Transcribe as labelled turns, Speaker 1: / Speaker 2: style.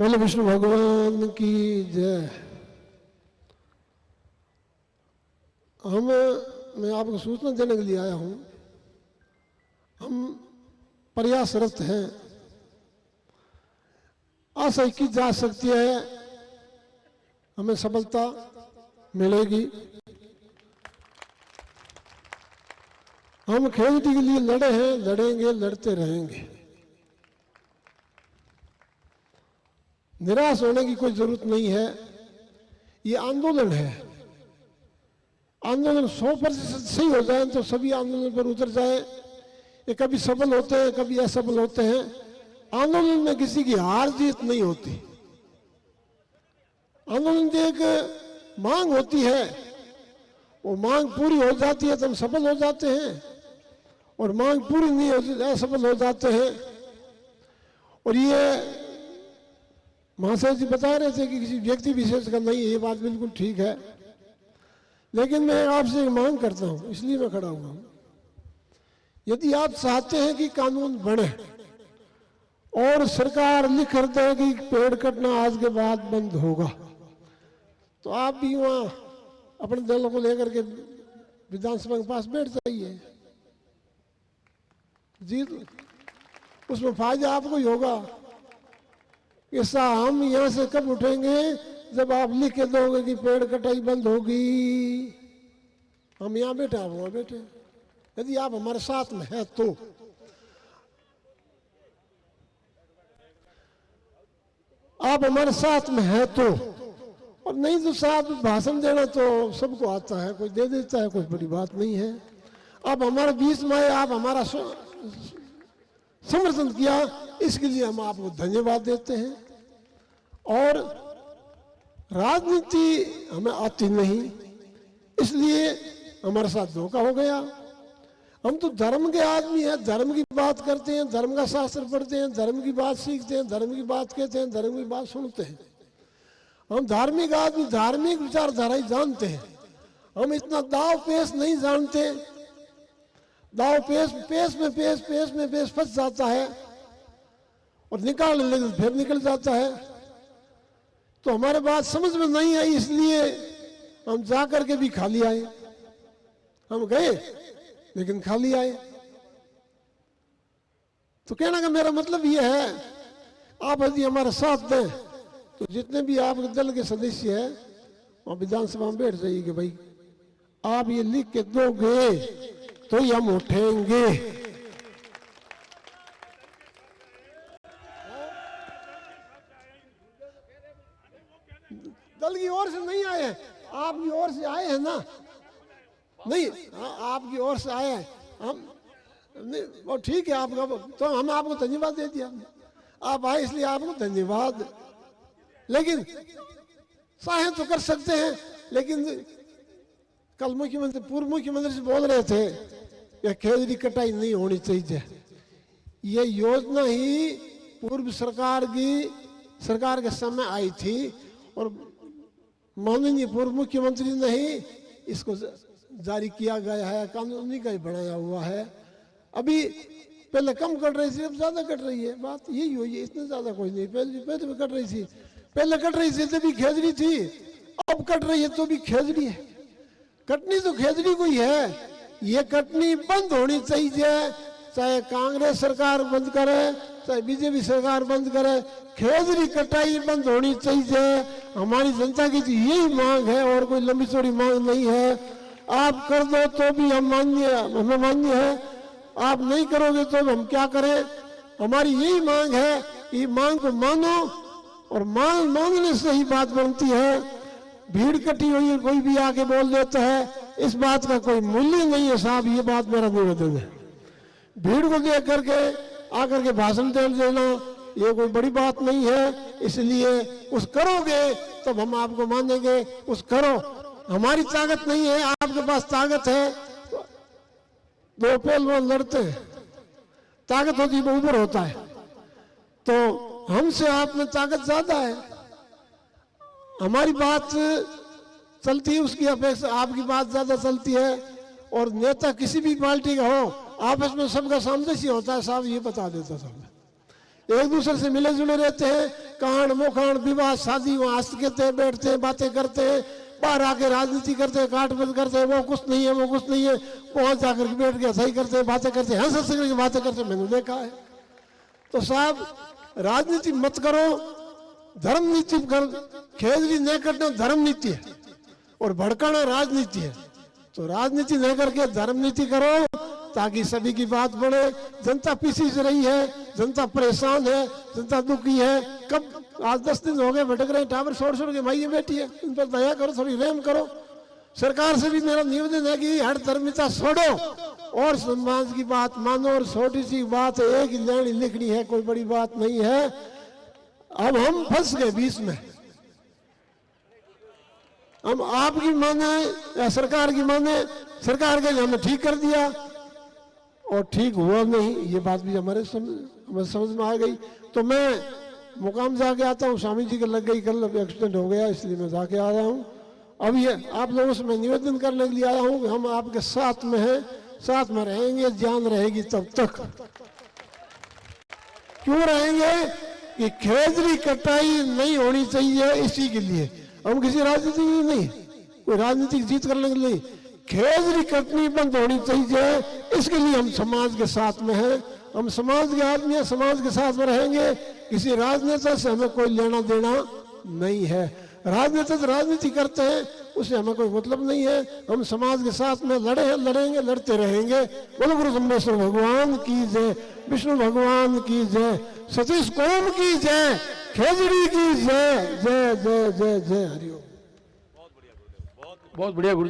Speaker 1: बोले विष्णु भगवान की जय। मैं आपको सूचना देने के लिए आया हूं। हम प्रयासरत हैं, आशा की जा सकती है हमें सफलता मिलेगी। हम खेती के लिए लड़े हैं, लड़ेंगे, लड़ते रहेंगे। निराश होने की कोई जरूरत नहीं है। ये आंदोलन है। आंदोलन 100% सही हो जाए तो सभी आंदोलन पर उतर जाए। ये कभी सफल होते हैं, कभी असफल होते हैं। आंदोलन में किसी की हार जीत नहीं होती। आंदोलन की एक मांग होती है, वो मांग पूरी हो जाती है तो हम सफल हो जाते हैं, और मांग पूरी नहीं होती असफल हो जाते हैं। और ये महाशय जी बता रहे थे कि किसी व्यक्ति विशेष का नहीं है, ये बात बिल्कुल ठीक है। लेकिन मैं आपसे मांग करता हूं, इसलिए मैं खड़ा हुआ हूं। यदि आप चाहते हैं कि कानून बने और सरकार लिख कर दे कि पेड़ कटना आज के बाद बंद होगा, तो आप भी वहां अपने दलों को लेकर के विधानसभा के पास बैठ जाइए जी। उसमें फायदा आपको ही होगा। ऐसा हम यहां से कब उठेंगे जब आप लिख के दोगे कि पेड़ कटाई बंद होगी। हम यहां बैठे, आप वहां बैठे। यदि आप हमारे साथ में है तो आप हमारे साथ में है तो, और नहीं तो साहब भाषण देना तो सबको आता है, कोई दे देता है, कोई बड़ी बात नहीं है। आप हमारे बीच में आए, आप हमारा समर्थन किया, इसके लिए हम आपको धन्यवाद देते हैं। और राजनीति हमें आती नहीं, इसलिए हमारे साथ धोखा हो गया। हम तो धर्म के आदमी हैं, धर्म की बात करते हैं, धर्म का शास्त्र पढ़ते हैं, धर्म की बात सीखते हैं, धर्म की बात कहते हैं, धर्म की बात सुनते हैं। हम धार्मिक आदमी धार्मिक विचारधारा ही जानते हैं। हम इतना दाव पेश नहीं जानते। दाव पेश में फंस जाता है और निकाल ले फिर निकल जाता है। तो हमारे बात समझ में नहीं आई, इसलिए हम जाकर के भी खाली आए। हम गए लेकिन खाली आए। तो कहना का मेरा मतलब यह है, आप यदि हमारा साथ दें तो जितने भी आपके दल के सदस्य हैं वहां विधानसभा में बैठ जाइए कि भाई आप ये लिख के दोगे तो ही हम उठेंगे। दल की ओर से नहीं आए हैं, आपकी ओर से आए हैं ना। नहीं, आपकी ओर से आए हैं हम। नहीं वो ठीक है आपका, तो हम आपको धन्यवाद दे दिया। आप आए इसलिए आपको धन्यवाद। लेकिन चाहे तो कर सकते हैं। लेकिन कल मुख्यमंत्री, पूर्व मुख्यमंत्री से बोल रहे थे कि खेजड़ी कटाई नहीं होनी चाहिए। ये योजना ही पूर्व सरकार के समय आई थी और माननीय पूर्व मुख्यमंत्री ने ही इसको जारी किया गया है, कानूनी का ही बनाया हुआ है। अभी पहले कम कट रही थी, अब ज्यादा कट रही है। बात यही हुई है, इतना ज्यादा कोई नहीं। पहले भी कट रही थी, पहले कट रही थी तो भी खेजड़ी थी, अब कट रही है तो भी खेजड़ी है। कटनी तो खेजड़ी को ही है। ये कटनी बंद होनी चाहिए, चाहे कांग्रेस सरकार बंद करे, चाहे बीजेपी सरकार बंद करे। खेजड़ी कटाई बंद होनी चाहिए। हमारी जनता की यही मांग है और कोई लंबी चौड़ी मांग नहीं है। आप कर दो तो भी हमें मान्य है, आप नहीं करोगे तो हम क्या करें। हमारी यही मांग है, ये मांग को मानो, और मांगने से ही बात बनती है। भीड़ कटी हुई है, कोई भी आके बोल देता है, इस बात का कोई मूल्य नहीं है साहब। ये बात मेरा निवेदन है। भीड़ को देख करके आकर के भाषण दे देना ये कोई बड़ी बात नहीं है। इसलिए कुछ करोगे तब हम आपको मानेंगे। कुछ करो, हमारी ताकत नहीं है, आपके पास ताकत है। दो पहलवान लड़ते हैं, ताकत होती है ऊपर होता है, तो हमसे आप में ताकत ज्यादा है। हमारी बात चलती है, उसकी अपेक्षा आपकी बात ज्यादा चलती है। और नेता किसी भी पार्टी का हो, आपस में सबका सामंजस्य होता है साहब, ये बता देता सब। एक दूसरे से मिले जुले रहते हैं, कांड मोकांड विवाह शादी वहां हंस के बैठते हैं, बातें करते हैं, बाहर आके राजनीति करते हैं, काट बंद करते हैं, वो कुछ नहीं है वो कुछ नहीं है, पहुंच जाकर के बैठ के सही करते हैं, बातें करते हैं, हंस हंस करके बातें करते हैं, मैंने देखा है। तो साहब राजनीति मत करो, धर्म नीति कर, खेजड़ी न करना धर्म नीति है और भड़काना राजनीति है। तो राजनीति न करके धर्म नीति करो ताकि सभी की बात बढ़े। जनता पीछे से रही है, जनता परेशान है, जनता दुखी है। कब आज 10 दिन हो गए भटक रहे, टावर छोड़ छोड़ के माइए बैठी है, इन पर दया करो, थोड़ी रहम करो। सरकार से भी मेरा निवेदन है कि हर धर्मिता छोड़ो और समाज की बात मानो। और छोटी सी बात है, एक लाइन लिखनी है, कोई बड़ी बात नहीं है। अब हम फंस गए बीच में, हम आपकी माने या सरकार की माने, सरकार के हमने ठीक कर दिया और ठीक हुआ नहीं, ये बात भी हमारे समझ में आ गई। तो मैं मुकाम जाके आता हूँ, स्वामी जी के लग गई, कल एक्सीडेंट हो गया इसलिए मैं जाके आ रहा हूँ। अब ये आप लोगों से मैं निवेदन करने के लिए आया हूँ कि हम आपके साथ में हैं, साथ में रहेंगे, जान रहेगी तब तक। क्यों रहेंगे कि खेजड़ी कटाई नहीं होनी चाहिए, इसी के लिए। हम किसी राजनीति की नहीं, कोई राजनीतिक जीत करने के लिए, खेजड़ी कटनी बंद होनी चाहिए, इसके लिए हम समाज के साथ में हैं। हम समाज के आदमी हैं, समाज के साथ में रहेंगे। किसी राजनेता से हमें कोई लेना देना नहीं है। राजनेता तो राजनीति करते हैं, उससे हमें कोई मतलब नहीं है। हम समाज के साथ में लड़े हैं, लड़ेंगे, लड़ते रहेंगे। बोलो गुरु ब्रह्मेश्वर भगवान की जय, विष्णु भगवान की जय, सतीश कौम की जय, खेजड़ी की जय, जय जय जय जय हरिओम।
Speaker 2: बहुत बढ़िया गुरुदेव।